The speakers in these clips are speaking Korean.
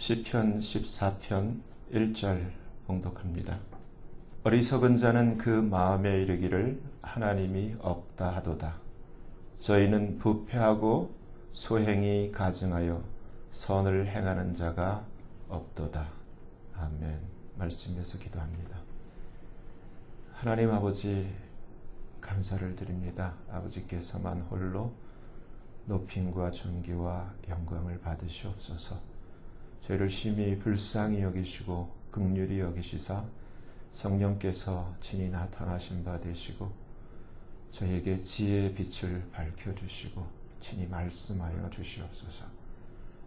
시편 14편 1절 봉독합니다. 어리석은 자는 그 마음에 이르기를 하나님이 없다 하도다. 저희는 부패하고 소행이 가증하여 선을 행하는 자가 없도다. 아멘. 말씀에서 기도합니다. 하나님 아버지 감사를 드립니다. 아버지께서만 홀로 높임과 존귀와 영광을 받으시옵소서. 저희를 심히 불쌍히 여기시고 긍휼히 여기시사 성령께서 친히 나타나신 바 되시고 저희에게 지혜의 빛을 밝혀주시고 친히 말씀하여 주시옵소서.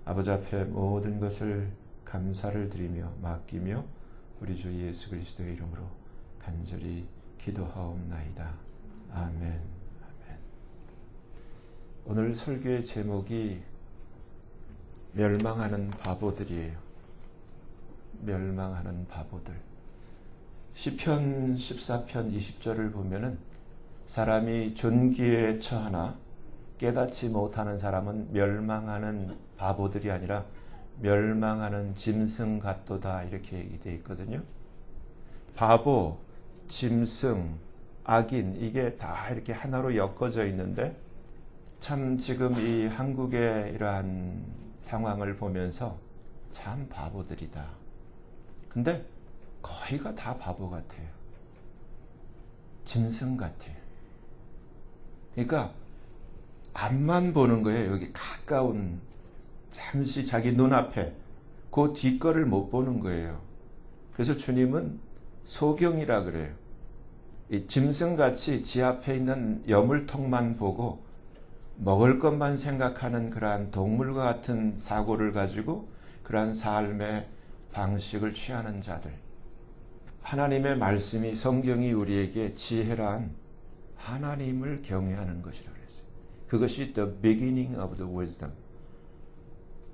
아버지 앞에 모든 것을 감사를 드리며 맡기며 우리 주 예수 그리스도의 이름으로 간절히 기도하옵나이다. 아멘. 아멘. 오늘 설교의 제목이 멸망하는 바보들이에요. 멸망하는 바보들. 시편 14편 20절을 보면은 사람이 존귀에 처하나 깨닫지 못하는 사람은 멸망하는 바보들이 아니라 멸망하는 짐승 같도다 이렇게 얘기되어 있거든요. 바보, 짐승, 악인 이게 다 이렇게 하나로 엮어져 있는데 참 지금 이 한국의 이러한 상황을 보면서 참 바보들이다. 근데 거의가 다 바보 같아요. 짐승 같아요. 그러니까 앞만 보는 거예요. 여기 가까운 잠시 자기 눈앞에 그 뒷거를 못 보는 거예요. 그래서 주님은 소경이라 그래요. 이 짐승같이 지 앞에 있는 여물통만 보고 먹을 것만 생각하는 그러한 동물과 같은 사고를 가지고 그러한 삶의 방식을 취하는 자들. 하나님의 말씀이 성경이 우리에게 지혜란 하나님을 경외하는 것이라고 그랬어요. 그것이 the beginning of the wisdom.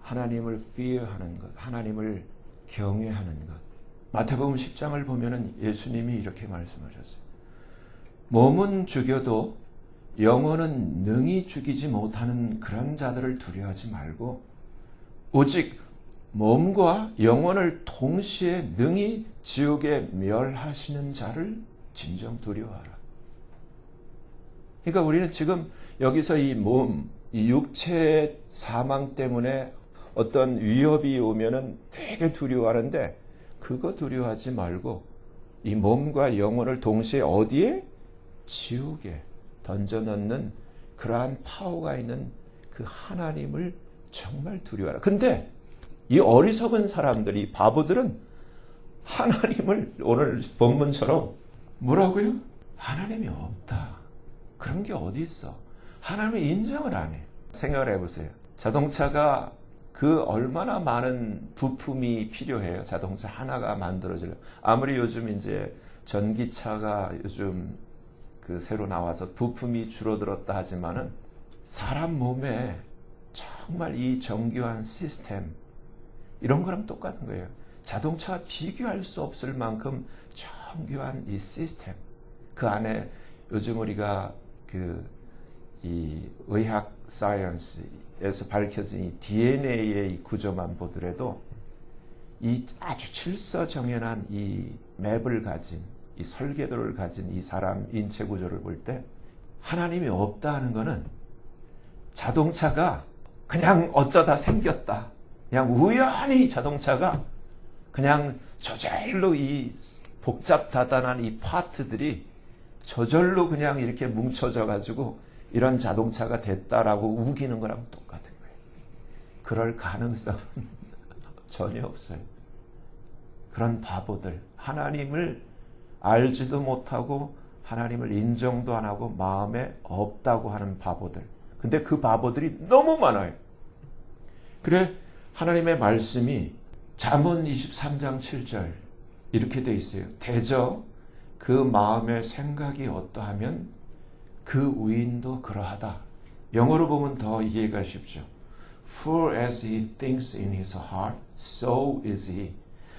하나님을 fear하는 것, 하나님을 경외하는 것. 마태복음 10장을 보면은 예수님이 이렇게 말씀하셨어요. 몸은 죽여도 영혼은 능히 죽이지 못하는 그런 자들을 두려워하지 말고 오직 몸과 영혼을 동시에 능히 지옥에 멸하시는 자를 진정 두려워하라. 그러니까 우리는 지금 여기서 이 몸, 이 육체의 사망 때문에 어떤 위협이 오면은 되게 두려워하는데 그거 두려워하지 말고 이 몸과 영혼을 동시에 어디에? 지옥에 던져넣는 그러한 파워가 있는 그 하나님을 정말 두려워하라. 근데 이 어리석은 사람들이 바보들은 하나님을 오늘 본문처럼 뭐라고요? 하나님이 없다. 그런 게 어디 있어? 하나님을 인정을 안 해. 생각을 해보세요. 자동차가 그 얼마나 많은 부품이 필요해요. 자동차 하나가 만들어지려면. 아무리 요즘 이제 전기차가 요즘 그 새로 나와서 부품이 줄어들었다 하지만은 사람 몸에 정말 이 정교한 시스템 이런 거랑 똑같은 거예요. 자동차와 비교할 수 없을 만큼 정교한 이 시스템 그 안에 요즘 우리가 이 의학 사이언스에서 밝혀진 이 DNA의 이 구조만 보더라도 이 아주 질서정연한 이 맵을 가진 이 설계도를 가진 이 사람 인체 구조를 볼 때 하나님이 없다 하는 것은 자동차가 그냥 어쩌다 생겼다. 그냥 우연히 자동차가 그냥 저절로 이 복잡다단한 이 파트들이 저절로 그냥 이렇게 뭉쳐져 가지고 이런 자동차가 됐다라고 우기는 거랑 똑같은 거예요. 그럴 가능성은 전혀 없어요. 그런 바보들, 하나님을 알지도 못하고 하나님을 인정도 안 하고 마음에 없다고 하는 바보들. 근데 그 바보들이 너무 많아요. 그래 하나님의 말씀이 잠언 23장 7절 이렇게 돼 있어요. 대저 그 마음의 생각이 어떠하면 그 의인도 그러하다. 영어로 보면 더 이해가 쉽죠. For as he thinks in his heart, so is he.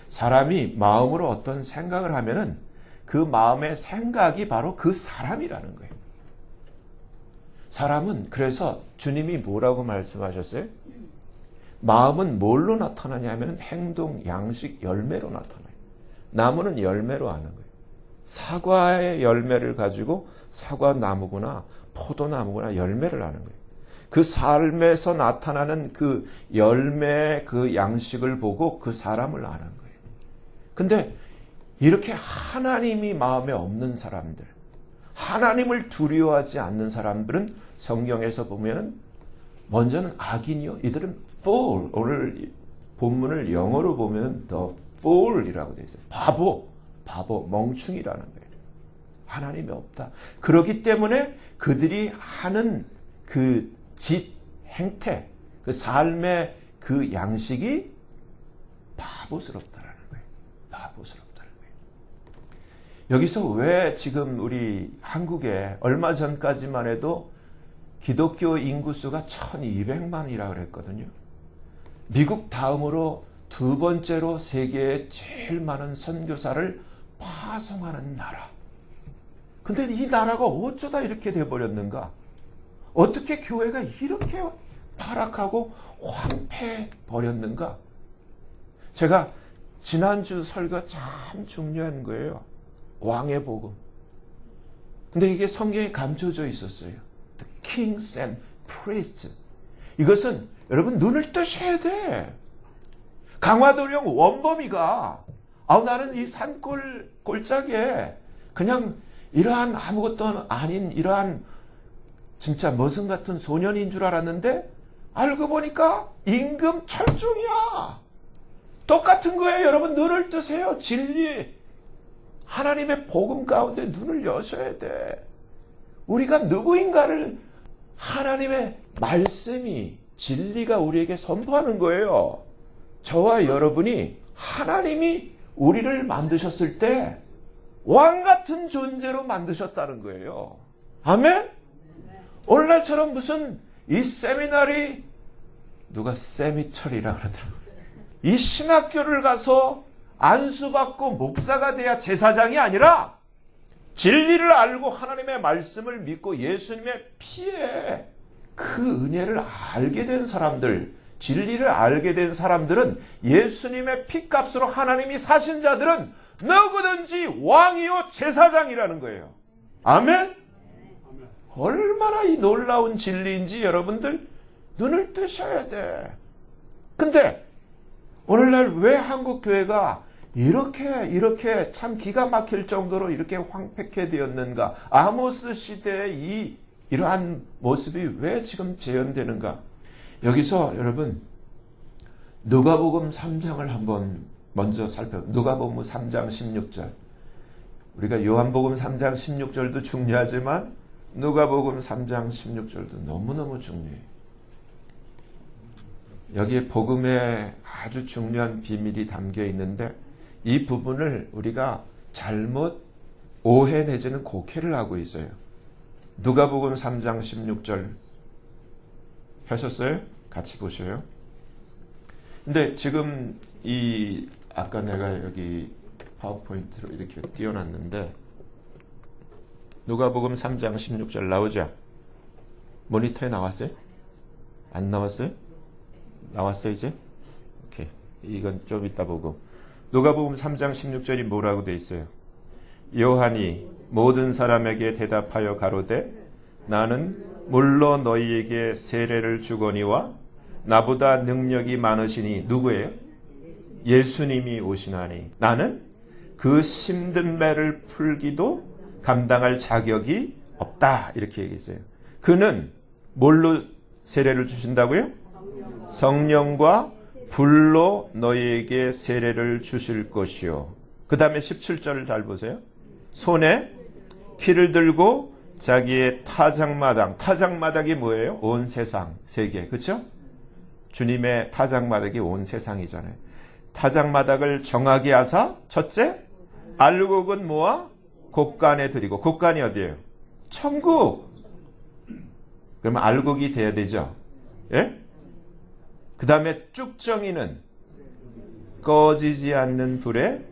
사람이 마음으로 어떤 생각을 하면은 그 마음의 생각이 바로 그 사람이라는 거예요. 사람은 그래서 주님이 뭐라고 말씀하셨어요? 마음은 뭘로 나타나냐면 행동, 양식, 열매로 나타나요. 나무는 열매로 아는 거예요. 사과의 열매를 가지고 사과나무구나 포도나무구나 열매를 아는 거예요. 그 삶에서 나타나는 그 열매, 그 양식을 보고 그 사람을 아는 거예요. 근데 이렇게 하나님이 마음에 없는 사람들, 하나님을 두려워하지 않는 사람들은 성경에서 보면 먼저는 악인이요. 이들은 fool. 오늘 본문을 영어로 보면 the fool이라고 되어 있어요. 바보, 멍충이라는 거예요. 하나님이 없다. 그렇기 때문에 그들이 하는 그 짓, 행태, 그 삶의 그 양식이 바보스럽다라는 거예요. 바보스럽다는 거예요. 여기서 왜 지금 우리 한국에 얼마 전까지만 해도 기독교 인구수가 1200만이라고 그랬거든요. 미국 다음으로 두 번째로 세계에 제일 많은 선교사를 파송하는 나라. 근데 이 나라가 어쩌다 이렇게 돼버렸는가? 어떻게 교회가 이렇게 타락하고 황폐해버렸는가? 제가 지난주 설교가 참 중요한 거예요. 왕의 복음. 근데 이게 성경에 감춰져 있었어요. The kings and priests. 이것은 여러분 눈을 뜨셔야 돼. 강화도령 원범이가 나는 이 산골 골짜기에 그냥 이러한 아무것도 아닌 이러한 진짜 머슴 같은 소년인 줄 알았는데 알고 보니까 임금 철중이야. 똑같은 거예요. 여러분 눈을 뜨세요. 진리. 하나님의 복음 가운데 눈을 여셔야 돼. 우리가 누구인가를 하나님의 말씀이 진리가 우리에게 선포하는 거예요. 저와 여러분이 하나님이 우리를 만드셨을 때 왕 같은 존재로 만드셨다는 거예요. 아멘? 오늘날처럼 무슨 이 세미나리 누가 세미철이라 그러더라고요. 이 신학교를 가서 안수받고 목사가 돼야 제사장이 아니라 진리를 알고 하나님의 말씀을 믿고 예수님의 피에 그 은혜를 알게 된 사람들, 진리를 알게 된 사람들은 예수님의 피값으로 하나님이 사신 자들은 누구든지 왕이요 제사장이라는 거예요. 아멘? 얼마나 이 놀라운 진리인지 여러분들 눈을 뜨셔야 돼. 근데 오늘날 왜 한국 교회가 이렇게 참 기가 막힐 정도로 이렇게 황폐케 되었는가? 아모스 시대의 이러한 모습이 왜 지금 재현되는가? 여기서 여러분 누가복음 3장을 한번 먼저 누가복음 3장 16절. 우리가 요한복음 3장 16절도 중요하지만 누가복음 3장 16절도 너무너무 중요해요. 여기에 복음에 아주 중요한 비밀이 담겨 있는데 이 부분을 우리가 잘못 오해 내지는 곡해를 하고 있어요. 누가복음 3장 16절 하셨어요? 같이 보셔요. 근데 지금 아까 내가 여기 파워포인트로 이렇게 띄워놨는데 누가복음 3장 16절 나오죠? 모니터에 나왔어요? 안 나왔어요? 나왔어요 이제? 오케이. 이건 좀 이따 보고. 누가복음 3장 16절이 뭐라고 돼 있어요? 요한이 모든 사람에게 대답하여 가로되 나는 물로 너희에게 세례를 주거니와 나보다 능력이 많으시니 누구예요? 예수님이 오시나니 나는 그 힘든 배를 풀기도 감당할 자격이 없다. 이렇게 얘기했어요. 그는 뭘로 세례를 주신다고요? 성령과 불로 너희에게 세례를 주실 것이요. 그 다음에 17절을 잘 보세요. 손에 키를 들고 자기의 타작마당이 뭐예요? 온 세상, 세계. 그렇죠? 주님의 타작마당이 온 세상이잖아요. 타작마당을 정하게 하사 첫째, 알곡은 모아 곡간에 드리고. 곡간이 어디예요? 천국. 그러면 알곡이 돼야 되죠. 예? 그 다음에 쭉정이는 꺼지지 않는 불에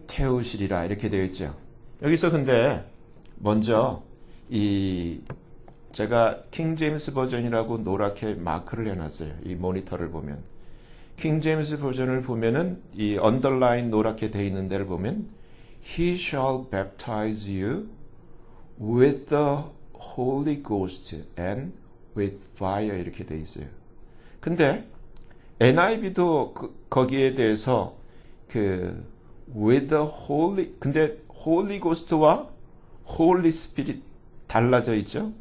태우시리라 이렇게 되어 있죠. 여기서 근데 먼저 이 제가 킹 제임스 버전이라고 노랗게 마크를 해놨어요. 이 모니터를 보면. 킹 제임스 버전을 보면은 이 언더라인 노랗게 돼 있는 데를 보면 He shall baptize you with the Holy Ghost and with fire 이렇게 돼 있어요. 근데 NIV도 거기에 대해서 with the Holy 근데 Holy Ghost와 Holy Spirit 달라져 있죠.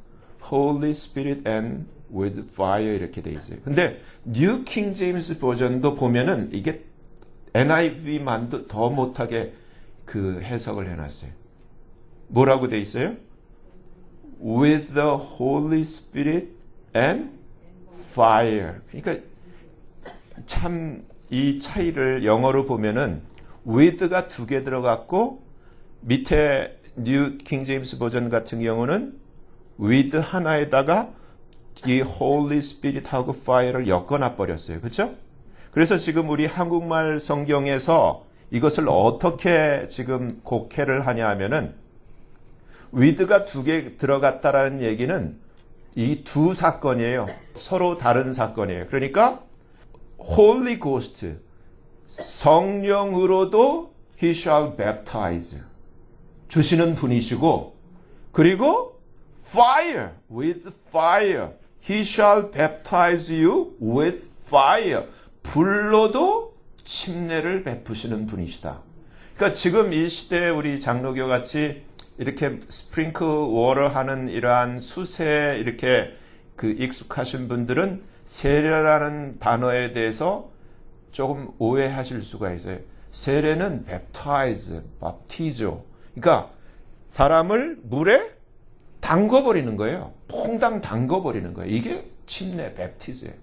Holy Spirit and with fire 이렇게 돼 있어요. 근데 New King James 버전도 보면은 이게 NIV만도 더 못하게 해석을 해놨어요. 뭐라고 돼 있어요? With the Holy Spirit and fire. 그러니까 참 이 차이를 영어로 보면은 with가 2개 들어갔고 밑에 New King James 버전 같은 경우는 with 하나에다가 이 Holy Spirit하고 fire를 엮어놔 버렸어요. 그렇죠? 그래서 지금 우리 한국말 성경에서 이것을 어떻게 지금 곡해를 하냐 하면은 with가 2개 들어갔다라는 얘기는 이 두 사건이에요. 서로 다른 사건이에요. 그러니까 Holy Ghost 성령으로도 He shall baptize 주시는 분이시고 그리고 fire with fire He shall baptize you with fire 불로도 침례를 베푸시는 분이시다. 그러니까 지금 이 시대에 우리 장로교 같이 이렇게 스프링클 워터 하는 이러한 수세에 이렇게 익숙하신 분들은 세례라는 단어에 대해서 조금 오해하실 수가 있어요. 세례는 baptize, baptizo. 그러니까 사람을 물에 담궈버리는 거예요. 퐁당 담궈버리는 거예요. 이게 침례, baptize예요.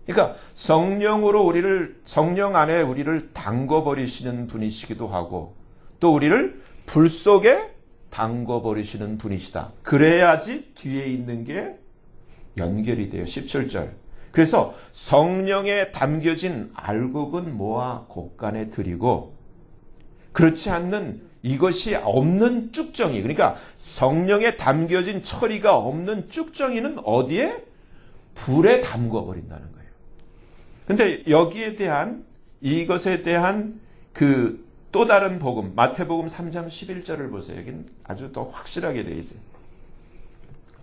그러니까 성령 안에 우리를 담궈버리시는 분이시기도 하고 또 우리를 불 속에 담궈버리시는 분이시다. 그래야지 뒤에 있는 게 연결이 돼요. 17절. 그래서 성령에 담겨진 알곡은 모아 곡간에 드리고 그렇지 않는 이것이 없는 쭉정이 그러니까 성령에 담겨진 처리가 없는 쭉정이는 어디에? 불에 담궈버린다는 거예요. 근데 여기에 대한 이것에 대한 또 다른 복음 마태복음 3장 11절을 보세요. 여기는 아주 더 확실하게 되어 있어요.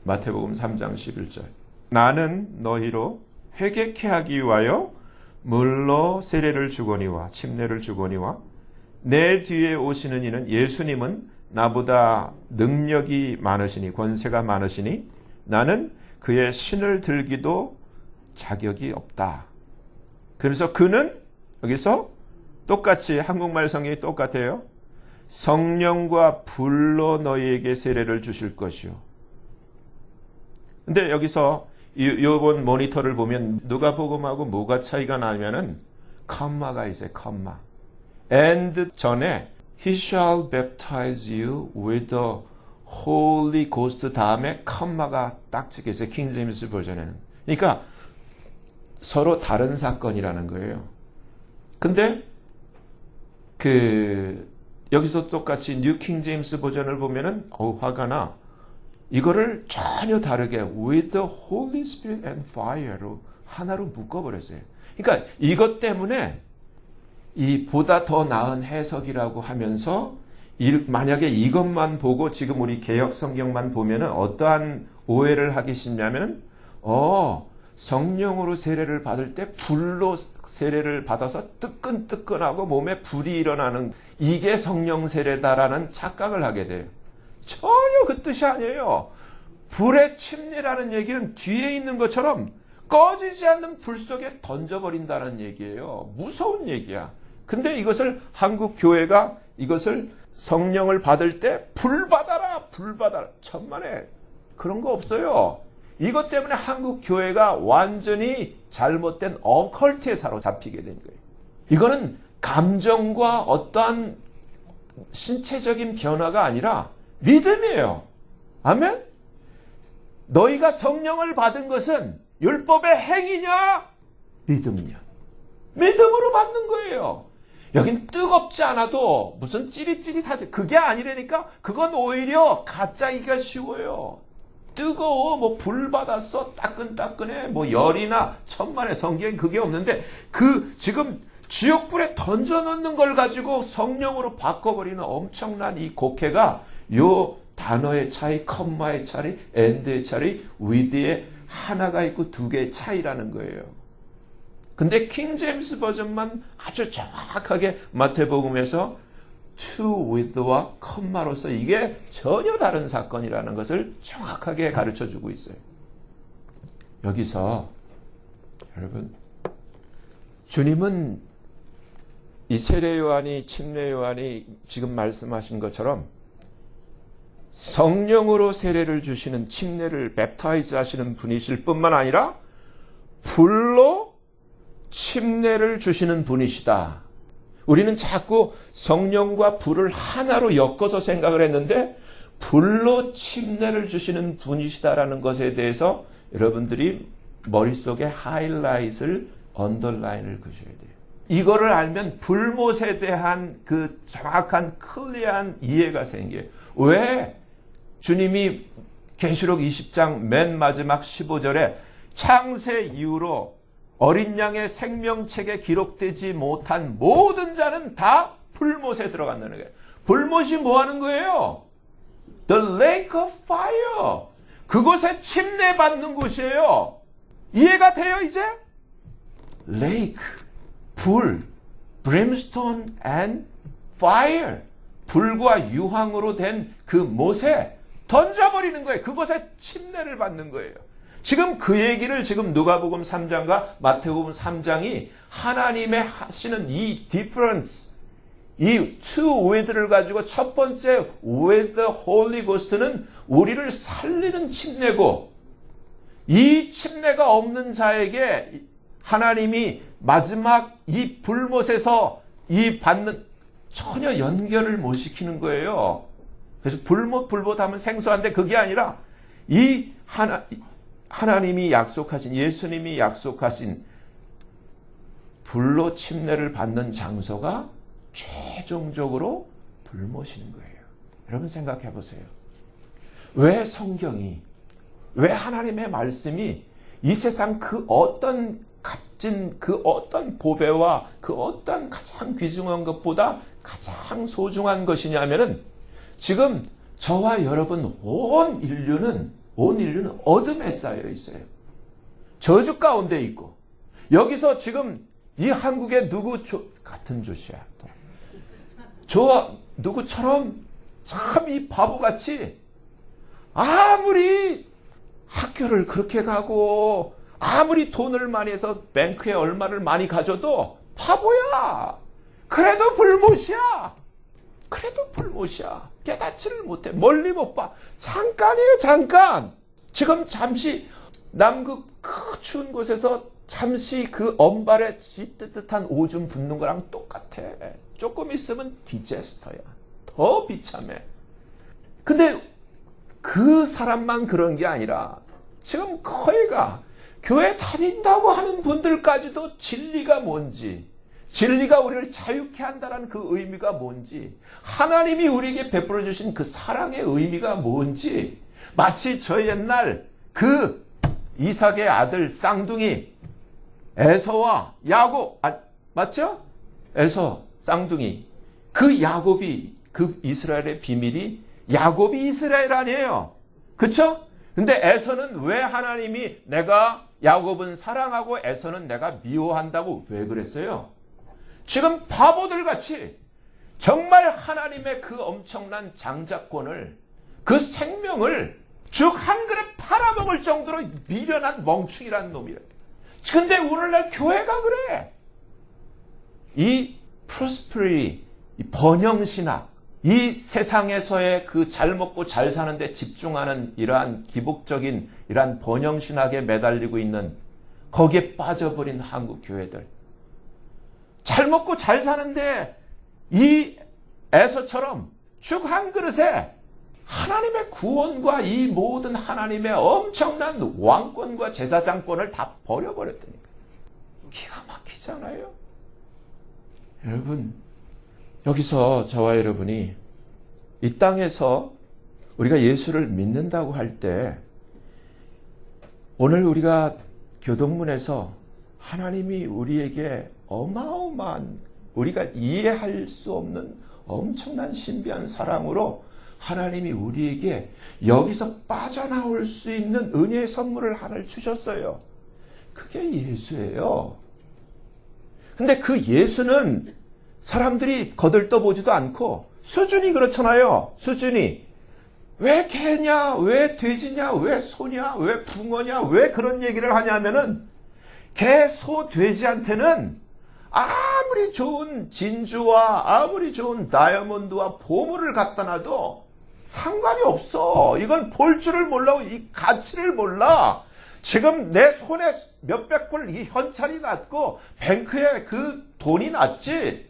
마태복음 3장 11절. 나는 너희로 회개케 하기 위하여 물로 세례를 주거니와 침례를 주거니와 내 뒤에 오시는 이는 예수님은 나보다 능력이 많으시니 권세가 많으시니 나는 그의 신을 들기도 자격이 없다. 그래서 그는 여기서 똑같이 한국말 성경이 똑같아요. 성령과 불로 너희에게 세례를 주실 것이요. 근데 여기서 요번 모니터를 보면 누가복음하고 뭐가 차이가 나냐면은 컴마가 있어요. 컴마. and 전에 he shall baptize you with the Holy Ghost 다음에 컴마가 딱 찍혀 있어요. 킹 제임스 버전에는. 그러니까 서로 다른 사건이라는 거예요. 근데 여기서 똑같이 뉴 킹 제임스 버전을 보면은 화가 나. 이거를 전혀 다르게 with the Holy Spirit and fire로 하나로 묶어버렸어요. 그러니까 이것 때문에 이 보다 더 나은 해석이라고 하면서 만약에 이것만 보고 지금 우리 개역 성경만 보면은 어떠한 오해를 하기 쉽냐면 성령으로 세례를 받을 때 불로 세례를 받아서 뜨끈뜨끈하고 몸에 불이 일어나는 이게 성령 세례다라는 착각을 하게 돼요. 전혀 그 뜻이 아니에요. 불의 침례라는 얘기는 뒤에 있는 것처럼 꺼지지 않는 불 속에 던져버린다는 얘기예요. 무서운 얘기야. 근데 이것을 한국 교회가 이것을 성령을 받을 때 불 받아라, 불 받아라. 천만에 그런 거 없어요. 이것 때문에 한국 교회가 완전히 잘못된 어컬트에 사로잡히게 된 거예요. 이거는 감정과 어떠한 신체적인 변화가 아니라 믿음이에요. 아멘? 너희가 성령을 받은 것은 율법의 행위냐? 믿음이냐? 믿음으로 받는 거예요. 여긴 뜨겁지 않아도 무슨 찌릿찌릿하지 그게 아니라니까 그건 오히려 가짜이기가 쉬워요. 뜨거워, 뭐 불 받았어, 따끈따끈해, 뭐 열이나 천만의 성경에 그게 없는데 지금 지옥불에 던져놓는 걸 가지고 성령으로 바꿔버리는 엄청난 이 곡해가 요 단어의 차이, 컴마의 차이, 엔드의 차이, 위드의 하나가 있고 두 개의 차이라는 거예요. 근데 킹제임스 버전만 아주 정확하게 마태복음에서 to with와 컴마로서 이게 전혀 다른 사건이라는 것을 정확하게 가르쳐주고 있어요. 여기서 여러분, 주님은 이 세례 요한이, 침례 요한이 지금 말씀하신 것처럼 성령으로 세례를 주시는, 침례를 웹타이즈 하시는 분이실 뿐만 아니라 불로 침례를 주시는 분이시다. 우리는 자꾸 성령과 불을 하나로 엮어서 생각을 했는데 불로 침례를 주시는 분이시다라는 것에 대해서 여러분들이 머릿속에 하이라이트를, 언더라인을 그셔야 돼요. 이거를 알면 불못에 대한 그 정확한 클리어한 이해가 생겨요. 왜 주님이 계시록 20장 맨 마지막 15절에 창세 이후로 어린 양의 생명책에 기록되지 못한 모든 자는 다 불못에 들어간다는 거예요. 불못이 뭐 하는 거예요? The lake of fire. 그곳에 침례받는 곳이에요. 이해가 돼요, 이제? lake, 불, brimstone and fire. 불과 유황으로 된 그 못에 던져버리는 거예요. 그곳에 침례를 받는 거예요. 지금 그 얘기를 지금 누가복음 3장과 마태복음 3장이 하나님의 하시는 이 difference, 이 to with를 가지고 첫 번째 with the Holy Ghost는 우리를 살리는 침례고, 이 침례가 없는 자에게 하나님이 마지막 이 불못에서 이 받는 전혀 연결을 못 시키는 거예요. 그래서 불못 하면 생소한데 그게 아니라 이 하나님이 약속하신, 예수님이 약속하신 불로 침례를 받는 장소가 최종적으로 불못인 거예요. 여러분 생각해 보세요. 왜 성경이, 왜 하나님의 말씀이 이 세상 그 어떤 값진, 그 어떤 보배와 그 어떤 가장 귀중한 것보다 가장 소중한 것이냐면은, 지금 저와 여러분 온 인류는 어둠에 쌓여 있어요. 저주 가운데 있고, 여기서 지금 이 한국의 같은 조시야. 저 누구처럼 참 이 바보같이 아무리 학교를 그렇게 가고 아무리 돈을 많이 해서 뱅크에 얼마를 많이 가져도 바보야. 그래도 불못이야. 깨닫지를 못해. 멀리 못 봐. 잠깐이에요, 잠깐. 지금 잠시 남극 그 추운 곳에서 잠시 그 언발에 찌뜻한 오줌 붓는 거랑 똑같아. 조금 있으면 디제스터야. 더 비참해. 근데 그 사람만 그런 게 아니라 지금 거의가 교회 다닌다고 하는 분들까지도 진리가 뭔지, 진리가 우리를 자유케 한다는 그 의미가 뭔지, 하나님이 우리에게 베풀어 주신 그 사랑의 의미가 뭔지, 마치 저 옛날 그 이삭의 아들 쌍둥이 에서와 야곱, 맞죠? 에서 쌍둥이, 그 야곱이, 그 이스라엘의 비밀이 야곱이 이스라엘 아니에요. 그쵸? 근데 에서는 왜 하나님이 내가 야곱은 사랑하고 에서는 내가 미워한다고 왜 그랬어요? 지금 바보들 같이 정말 하나님의 그 엄청난 장자권을, 그 생명을 죽 한 그릇 팔아먹을 정도로 미련한 멍충이라는 놈이래. 근데 오늘날 교회가 그래. 이 프로스퍼리티, 이 번영신학, 이 세상에서의 그 잘 먹고 잘 사는데 집중하는 이러한 기복적인 이러한 번영신학에 매달리고 있는, 거기에 빠져버린 한국 교회들, 잘 먹고 잘 사는데 이 에서처럼 죽 한 그릇에 하나님의 구원과 이 모든 하나님의 엄청난 왕권과 제사장권을 다 버려버렸다니까. 기가 막히잖아요. 여러분, 여기서 저와 여러분이 이 땅에서 우리가 예수를 믿는다고 할 때 오늘 우리가 교동문에서 하나님이 우리에게 어마어마한, 우리가 이해할 수 없는 엄청난 신비한 사랑으로 하나님이 우리에게 여기서 빠져나올 수 있는 은혜의 선물을 하나를 주셨어요. 그게 예수예요. 근데 그 예수는 사람들이 거들떠보지도 않고 수준이 그렇잖아요. 수준이. 왜 개냐, 왜 돼지냐, 왜 소냐, 왜 붕어냐, 왜 그런 얘기를 하냐면은 개, 소, 돼지한테는 아무리 좋은 진주와 아무리 좋은 다이아몬드와 보물을 갖다 놔도 상관이 없어. 이건 볼 줄을 몰라. 이 가치를 몰라. 지금 내 손에 몇백 불 이 현찰이 났고 뱅크에 그 돈이 났지.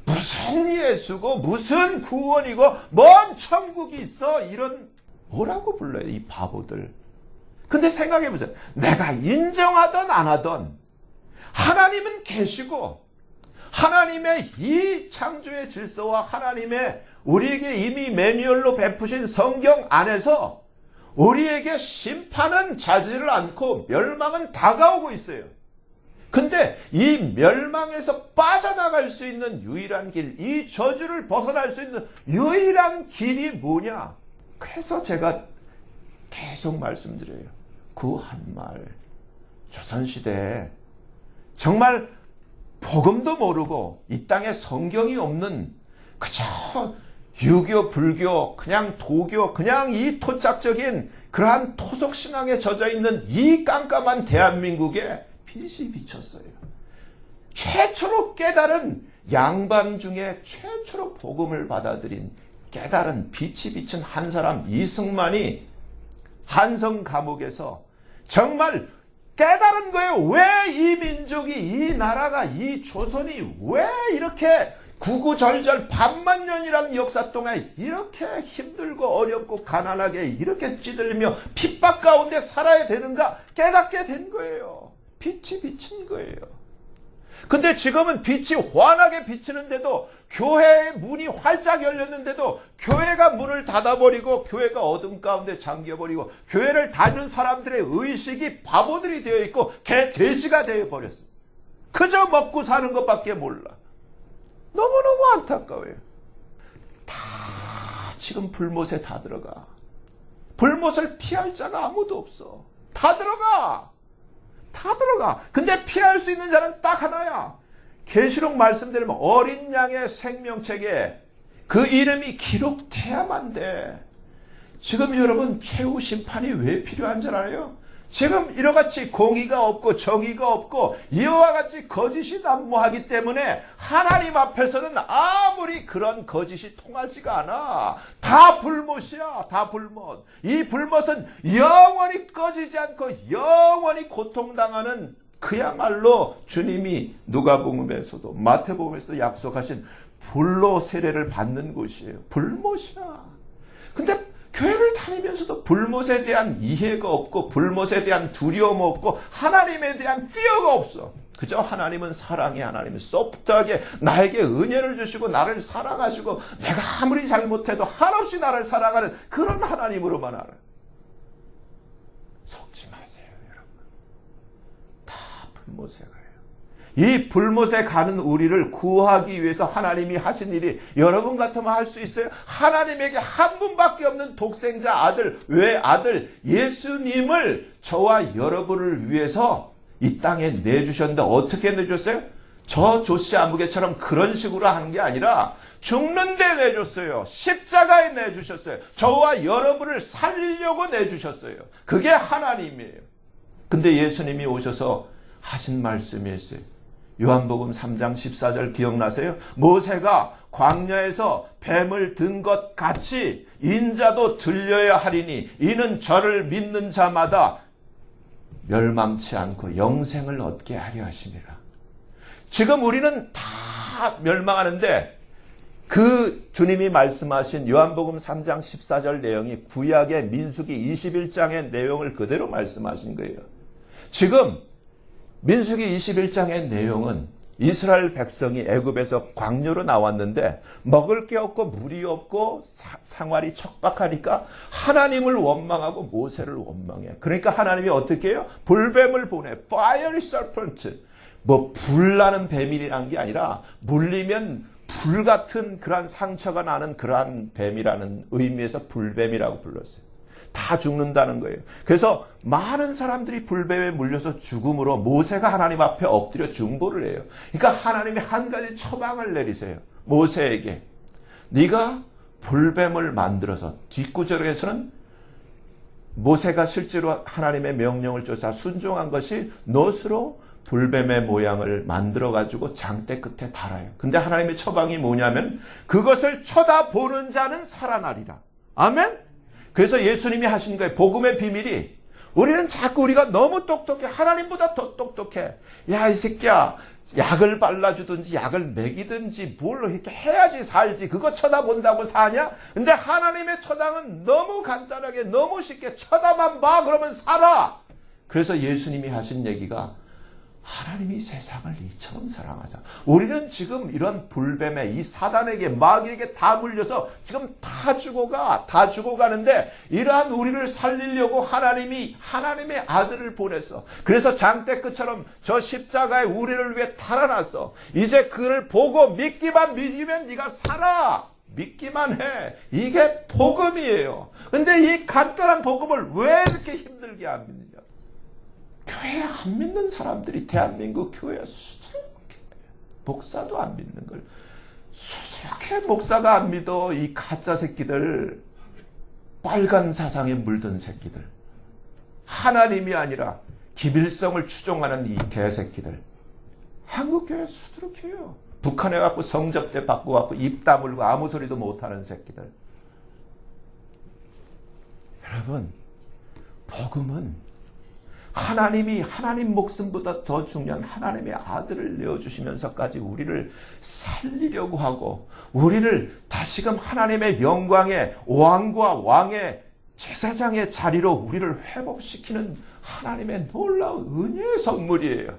무슨 예수고 무슨 구원이고 뭔 천국이 있어. 이런 뭐라고 불러요, 이 바보들. 근데 생각해보세요. 내가 인정하던 안 하던 하나님은 계시고 하나님의 이 창조의 질서와 하나님의 우리에게 이미 매뉴얼로 베푸신 성경 안에서 우리에게 심판은 자지를 않고 멸망은 다가오고 있어요. 근데 이 멸망에서 빠져나갈 수 있는 유일한 길, 이 저주를 벗어날 수 있는 유일한 길이 뭐냐? 그래서 제가 계속 말씀드려요. 그 한말, 조선시대에 정말 복음도 모르고 이 땅에 성경이 없는 그저 유교, 불교, 그냥 도교, 그냥 이 토착적인 그러한 토속신앙에 젖어있는 이 깜깜한 대한민국에 빛이 비쳤어요. 최초로 깨달은 양반 중에 최초로 복음을 받아들인 깨달은 빛이 비친 한 사람 이승만이 한성 감옥에서 정말 깨달은 거예요. 왜 이 민족이, 이 나라가, 이 조선이 왜 이렇게 구구절절 반만 년이라는 역사 동안 이렇게 힘들고 어렵고 가난하게 이렇게 찌들리며 핍박 가운데 살아야 되는가 깨닫게 된 거예요. 빛이 비친 거예요. 근데 지금은 빛이 환하게 비치는데도 교회의 문이 활짝 열렸는데도 교회가 문을 닫아버리고 교회가 어둠 가운데 잠겨버리고 교회를 다니는 사람들의 의식이 바보들이 되어 있고 개 돼지가 되어버렸어요. 그저 먹고 사는 것밖에 몰라. 너무너무 안타까워요. 다 지금 불못에 다 들어가. 불못을 피할 자가 아무도 없어. 다 들어가. 다 들어가. 근데 피할 수 있는 자는 딱 하나야. 계시록 말씀드리면 어린 양의 생명책에 그 이름이 기록돼야만 돼. 지금 여러분 최후 심판이 왜 필요한 줄 알아요? 지금 이와같이 공의가 없고 정의가 없고 이와 같이 거짓이 난무하기 때문에 하나님 앞에서는 아무리 그런 거짓이 통하지가 않아. 다 불못이야. 다 불못. 이 불못은 영원히 꺼지지 않고 영원히 고통당하는 그야말로 주님이 누가복음에서도 마태복음에서도 약속하신 불로 세례를 받는 곳이에요. 불못이야. 근데 교회를 다니면서도 불못에 대한 이해가 없고 불못에 대한 두려움 없고 하나님에 대한 fear가 없어. 그저 하나님은 사랑의 하나님은 소프트하게 나에게 은혜를 주시고 나를 사랑하시고 내가 아무리 잘못해도 한없이 나를 사랑하는 그런 하나님으로만 알아요. 속지 마세요, 여러분. 다 불못에 가요. 이 불못에 가는 우리를 구하기 위해서 하나님이 하신 일이 여러분 같으면 할 수 있어요? 하나님에게 한 분밖에 없는 독생자 아들, 외아들 예수님을 저와 여러분을 위해서 이 땅에 내주셨는데 어떻게 내줬어요? 저 조씨 아무개처럼 그런 식으로 하는 게 아니라 죽는데 내줬어요. 십자가에 내주셨어요. 저와 여러분을 살리려고 내주셨어요. 그게 하나님이에요. 근데 예수님이 오셔서 하신 말씀이 있어요. 요한복음 3장 14절 기억나세요? 모세가 광야에서 뱀을 든 것 같이 인자도 들려야 하리니 이는 저를 믿는 자마다 멸망치 않고 영생을 얻게 하려 하시니라. 지금 우리는 다 멸망하는데 그 주님이 말씀하신 요한복음 3장 14절 내용이 구약의 민수기 21장의 내용을 그대로 말씀하신 거예요. 지금 민수기 21장의 내용은 이스라엘 백성이 애굽에서 광야로 나왔는데 먹을 게 없고 물이 없고 생활이 척박하니까 하나님을 원망하고 모세를 원망해. 그러니까 하나님이 어떻게 해요? 불뱀을 보내. Fiery serpent. 뭐 불나는 뱀이라는 게 아니라 물리면 불 같은 그러한 상처가 나는 그러한 뱀이라는 의미에서 불뱀이라고 불렀어요. 다 죽는다는 거예요. 그래서 많은 사람들이 불뱀에 물려서 죽음으로 모세가 하나님 앞에 엎드려 중보를 해요. 그러니까 하나님이 한 가지 처방을 내리세요. 모세에게. 네가 불뱀을 만들어서, 뒷구절에서는 모세가 실제로 하나님의 명령을 쫓아 순종한 것이 놋으로 불뱀의 모양을 만들어가지고 장대 끝에 달아요. 근데 하나님의 처방이 뭐냐면 그것을 쳐다보는 자는 살아나리라. 아멘? 그래서 예수님이 하신 거예요. 복음의 비밀이, 우리는 자꾸 우리가 너무 똑똑해. 하나님보다 더 똑똑해. 야, 이 새끼야. 약을 발라주든지 약을 먹이든지 뭘 이렇게 해야지 살지. 그거 쳐다본다고 사냐? 근데 하나님의 처방은 너무 간단하게 너무 쉽게 쳐다만 봐. 그러면 살아. 그래서 예수님이 하신 얘기가 하나님이 세상을 이처럼 사랑하사. 우리는 지금 이런 불뱀에 이 사단에게 마귀에게 다 물려서 지금 다 죽어가는데 이러한 우리를 살리려고 하나님이 하나님의 아들을 보냈어. 그래서 장대 끝처럼 저 십자가에 우리를 위해 달아났어. 이제 그를 보고 믿으면 네가 살아. 믿기만 해. 이게 복음이에요. 근데 이 간단한 복음을 왜 이렇게 힘들게 안 믿느냐? 교회 안 믿는 사람들이 대한민국 교회에 수두룩해. 목사도 안 믿는 걸 수두룩해. 목사가 안 믿어. 이 가짜 새끼들, 빨간 사상에 물든 새끼들, 하나님이 아니라 기빌성을 추종하는 이 개새끼들. 한국 교회 수두룩해요. 북한에 갖고 성접대 받고 갖고 입 다물고 아무 소리도 못하는 새끼들. 여러분, 복음은 하나님이 하나님 목숨보다 더 중요한 하나님의 아들을 내어주시면서까지 우리를 살리려고 하고 우리를 다시금 하나님의 영광의 왕과 왕의 제사장의 자리로 우리를 회복시키는 하나님의 놀라운 은혜의 선물이에요.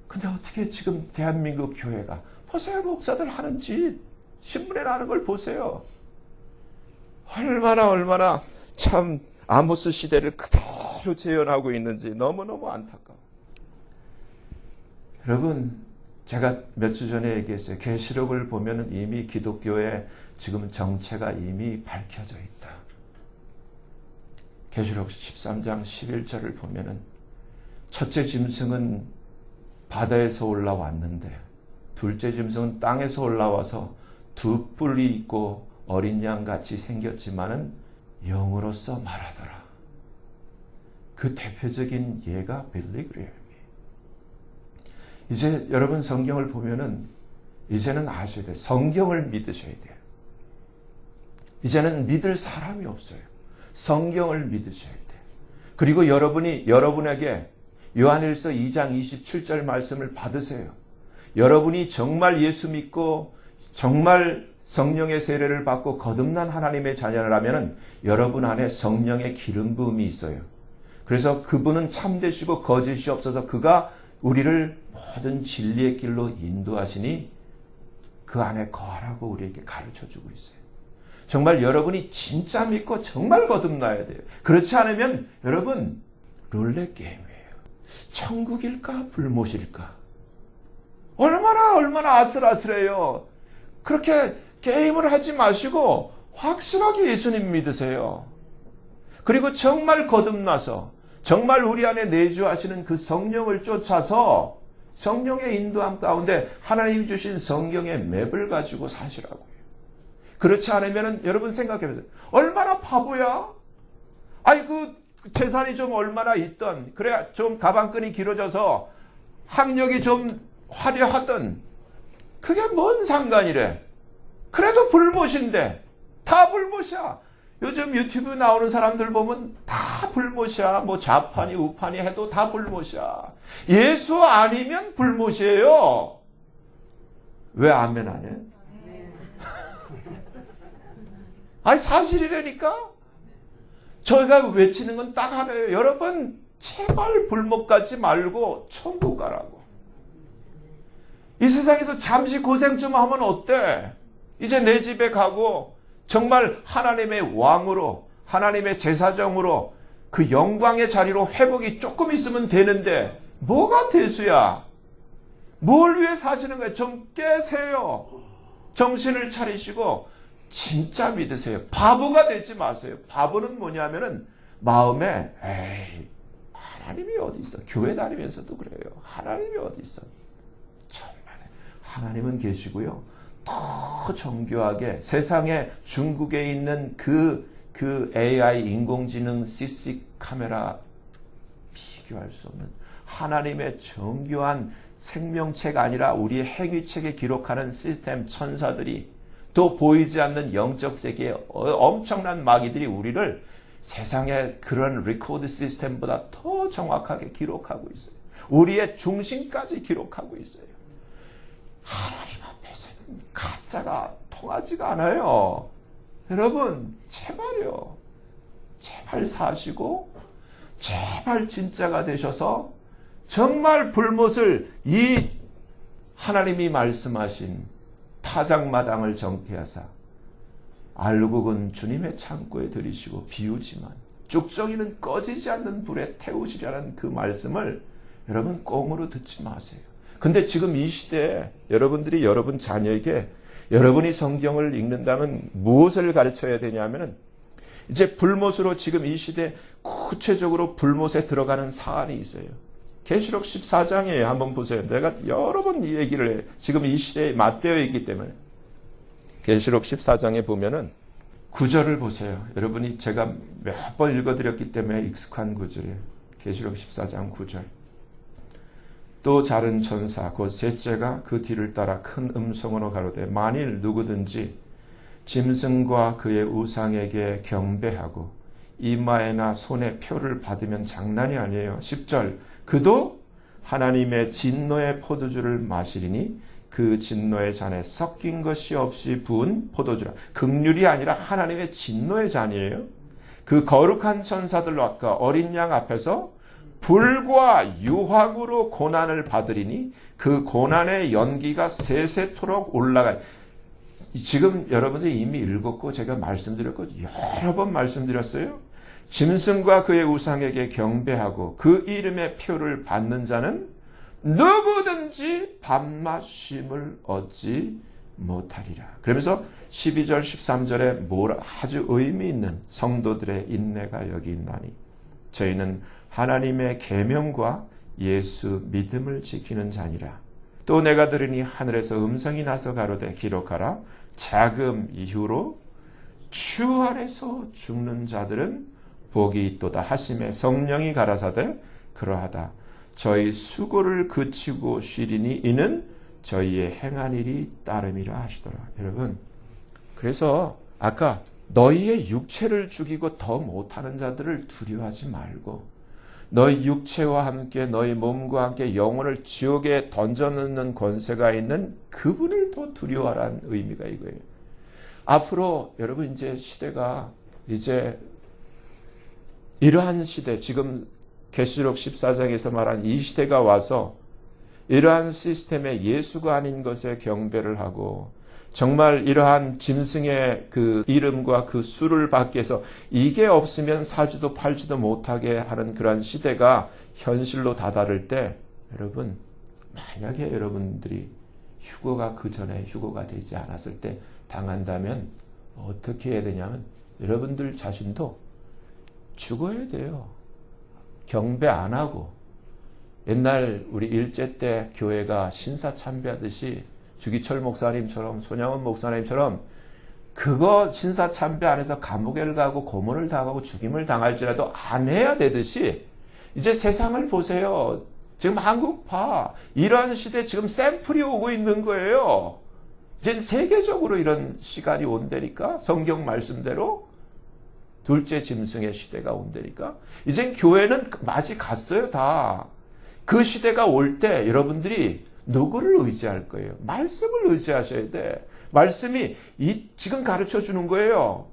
근데 어떻게 지금 대한민국 교회가, 보세요. 목사들 하는 짓, 신문에 나는 걸 보세요. 얼마나 참 아모스 시대를 그대로 재현하고 있는지 너무너무 안타까워. 여러분, 제가 몇 주 전에 얘기했어요. 계시록을 보면 이미 기독교의 지금 정체가 이미 밝혀져 있다. 계시록 13장 11절을 보면은 첫째 짐승은 바다에서 올라왔는데 둘째 짐승은 땅에서 올라와서 두 뿔이 있고 어린 양같이 생겼지만은 영으로서 말하더라. 그 대표적인 예가 빌리그레임이에요. 이제 여러분 성경을 보면은 이제는 아셔야 돼요. 성경을 믿으셔야 돼요. 이제는 믿을 사람이 없어요. 성경을 믿으셔야 돼요. 그리고 여러분에게 요한일서 2장 27절 말씀을 받으세요. 여러분이 정말 예수 믿고 정말 성령의 세례를 받고 거듭난 하나님의 자녀라면 여러분 안에 성령의 기름 부음이 있어요. 그래서 그분은 참되시고 거짓이 없어서 그가 우리를 모든 진리의 길로 인도하시니 그 안에 거하라고 우리에게 가르쳐주고 있어요. 정말 여러분이 진짜 믿고 정말 거듭나야 돼요. 그렇지 않으면 여러분 룰렛 게임이에요. 천국일까 불못일까? 얼마나 아슬아슬해요. 그렇게 게임을 하지 마시고 확실하게 예수님 믿으세요. 그리고 정말 거듭나서 정말 우리 안에 내주하시는 그 성령을 쫓아서 성령의 인도함 가운데 하나님 주신 성경의 맵을 가지고 사시라고요. 그렇지 않으면 여러분 생각해보세요. 얼마나 바보야? 아니 그 재산이 좀 얼마나 있던, 그래야 좀 가방끈이 길어져서 학력이 좀 화려하던, 그게 뭔 상관이래. 그래도 불못인데 다 불못이야. 요즘 유튜브 나오는 사람들 보면 다 불못이야. 뭐 좌판이 우판이 해도 다 불못이야. 예수 아니면 불못이에요. 왜 아멘 안 해? 아니 사실이라니까. 저희가 외치는 건 딱 하나예요. 여러분 제발 불못 가지 말고 천국 가라고. 이 세상에서 잠시 고생 좀 하면 어때? 이제 내 집에 가고 정말 하나님의 왕으로, 하나님의 제사장으로 그 영광의 자리로 회복이 조금 있으면 되는데 뭐가 대수야? 뭘 위해 사시는 거예요? 좀 깨세요. 정신을 차리시고 진짜 믿으세요. 바보가 되지 마세요. 바보는 뭐냐면은 마음에 에이 하나님이 어디 있어? 교회 다니면서도 그래요. 하나님이 어디 있어? 정말 하나님은 계시고요. 더 정교하게 세상에 중국에 있는 그 AI 인공지능 CC 카메라 비교할 수 없는 하나님의 정교한 생명체가 아니라 우리의 행위책에 기록하는 시스템 천사들이 또 보이지 않는 영적 세계의 엄청난 마귀들이 우리를 세상의 그런 리코드 시스템보다 더 정확하게 기록하고 있어요. 우리의 중심까지 기록하고 있어요. 하나님 앞에서는 가짜가 통하지가 않아요. 여러분 제발요. 제발 사시고 제발 진짜가 되셔서 정말 불못을 이 하나님이 말씀하신 타작마당을 정케하사 알곡은 주님의 창고에 들이시고 비우지만 쭉정이는 꺼지지 않는 불에 태우시라는 그 말씀을 여러분 꽁으로 듣지 마세요. 근데 지금 이 시대에 여러분들이 여러분 자녀에게 여러분이 성경을 읽는다면 무엇을 가르쳐야 되냐면은 이제 불못으로 지금 이 시대 구체적으로 불못에 들어가는 사안이 있어요. 계시록 14장에 한번 보세요. 내가 여러 번 이 얘기를 해. 지금 이 시대에 맞대어 있기 때문에. 계시록 14장에 보면은 구절을 보세요. 여러분이 제가 몇 번 읽어드렸기 때문에 익숙한 구절이에요. 계시록 14장 9절. 또 다른 천사 곧 셋째가 그 뒤를 따라 큰 음성으로 가로되 만일 누구든지 짐승과 그의 우상에게 경배하고 이마에나 손에 표를 받으면 장난이 아니에요. 10절 그도 하나님의 진노의 포도주를 마시리니 그 진노의 잔에 섞인 것이 없이 부은 포도주라. 긍휼이 아니라 하나님의 진노의 잔이에요. 그 거룩한 천사들로 아까 어린 양 앞에서 불과 유황으로 고난을 받으리니 그 고난의 연기가 세세토록 올라가. 지금 여러분들이 이미 읽었고 제가 말씀드렸고 여러 번 말씀드렸어요. 짐승과 그의 우상에게 경배하고 그 이름의 표를 받는 자는 누구든지 밥맛 쉼을 얻지 못하리라. 그러면서 12절 13절에 아주 의미 있는 성도들의 인내가 여기 있나니 저희는 하나님의 계명과 예수 믿음을 지키는 자니라. 또 내가 들으니 하늘에서 음성이 나서 가로되 기록하라. 자금 이후로 주 아래서 죽는 자들은 복이 있도다 하심에 성령이 가라사대 그러하다. 저희 수고를 그치고 쉬리니 이는 저희의 행한 일이 따름이라 하시더라. 여러분 그래서 아까 너희의 육체를 죽이고 더 못하는 자들을 두려워하지 말고 너희 육체와 함께 너희 몸과 함께 영혼을 지옥에 던져넣는 권세가 있는 그분을 더 두려워하라는 의미가 이거예요. 앞으로 여러분 이제 시대가 이제 이러한 시대 지금 계시록 14장에서 말한 이 시대가 와서 이러한 시스템에 예수가 아닌 것에 경배를 하고 정말 이러한 짐승의 그 이름과 그 수를 받기 위해서 이게 없으면 사지도 팔지도 못하게 하는 그러한 시대가 현실로 다다를 때 여러분 만약에 여러분들이 휴거가 그 전에 휴거가 되지 않았을 때 당한다면 어떻게 해야 되냐면 여러분들 자신도 죽어야 돼요. 경배 안 하고 옛날 우리 일제 때 교회가 신사 참배하듯이 주기철 목사님처럼 손양원 목사님처럼 그거 신사 참배 안 해서 감옥에 가고 고문을 당하고 죽임을 당할지라도 안 해야 되듯이 이제 세상을 보세요. 지금 한국 봐. 이런 시대 지금 샘플이 오고 있는 거예요. 이제 세계적으로 이런 시간이 온다니까. 성경 말씀대로 둘째 짐승의 시대가 온다니까. 이젠 교회는 맞이 갔어요 다. 그 시대가 올 때 여러분들이 누구를 의지할 거예요? 말씀을 의지하셔야 돼. 말씀이 지금 가르쳐 주는 거예요.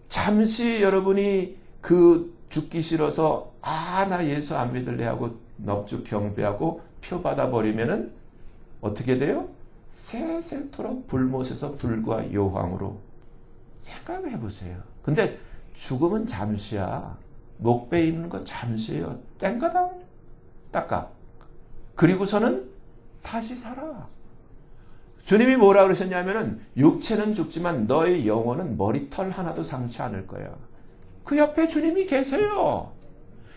잠시 여러분이 그 죽기 싫어서 나 예수 안 믿을래 하고 넙죽 경배하고 표 받아버리면은 어떻게 돼요? 새새토록 불못에서 불과 요황으로. 생각해 보세요. 근데 죽음은 잠시야. 목 베이는 거 잠시예요. 땡가당 닦아. 그리고서는 다시 살아. 주님이 뭐라 그러셨냐면은 육체는 죽지만 너의 영혼은 머리털 하나도 상치 않을 거야. 그 옆에 주님이 계세요.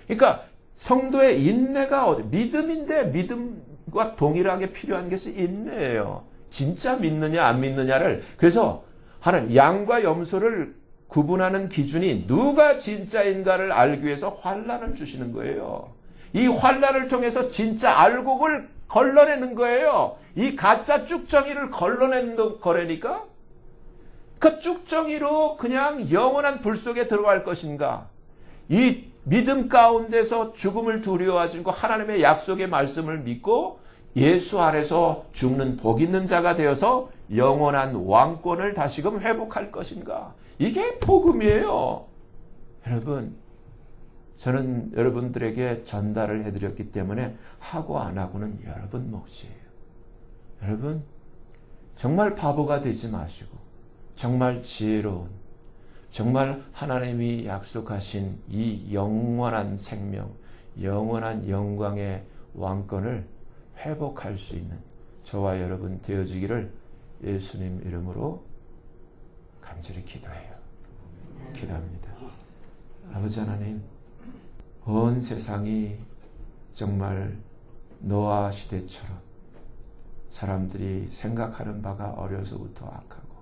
그러니까 성도의 인내가 믿음인데 믿음과 동일하게 필요한 것이 인내예요. 진짜 믿느냐 안 믿느냐를. 그래서 하는 양과 염소를 구분하는 기준이 누가 진짜인가를 알기 위해서 환난을 주시는 거예요. 이 환난을 통해서 진짜 알곡을 걸러내는 거예요. 이 가짜 쭉정이를 걸러내는 거라니까. 그 쭉정이로 그냥 영원한 불 속에 들어갈 것인가? 이 믿음 가운데서 죽음을 두려워하지 않고 하나님의 약속의 말씀을 믿고 예수 아래서 죽는 복 있는 자가 되어서 영원한 왕권을 다시금 회복할 것인가? 이게 복음이에요. 여러분, 저는 여러분들에게 전달을 해드렸기 때문에 하고 안 하고는 여러분 몫이에요. 여러분, 정말 바보가 되지 마시고 정말 지혜로운, 정말 하나님이 약속하신 이 영원한 생명, 영원한 영광의 왕권을 회복할 수 있는 저와 여러분 되어지기를 예수님 이름으로 간절히 기도해요. 기도합니다. 아버지 하나님, 온 세상이 정말 노아 시대처럼 사람들이 생각하는 바가 어려서부터 악하고,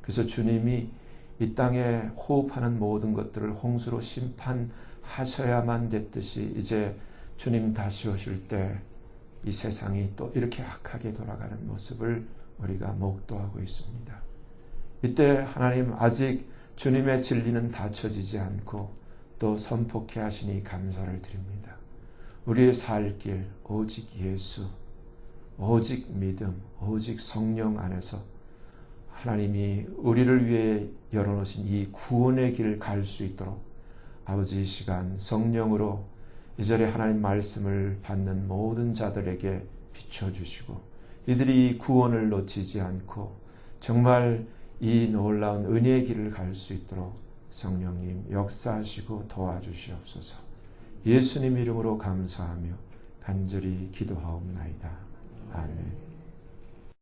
그래서 주님이 이 땅에 호흡하는 모든 것들을 홍수로 심판하셔야만 됐듯이 이제 주님 다시 오실 때 이 세상이 또 이렇게 악하게 돌아가는 모습을 우리가 목도하고 있습니다. 이때 하나님, 아직 주님의 진리는 닫혀지지 않고 또 선포케 하시니 감사를 드립니다. 우리의 살 길 오직 예수, 오직 믿음, 오직 성령 안에서 하나님이 우리를 위해 열어놓으신 이 구원의 길을 갈 수 있도록 아버지, 이 시간 성령으로 이절에 하나님 말씀을 받는 모든 자들에게 비춰주시고 이들이 구원을 놓치지 않고 정말 이 놀라운 은혜의 길을 갈 수 있도록 성령님 역사하시고 도와주시옵소서. 예수님 이름으로 감사하며 간절히 기도하옵나이다. 아멘.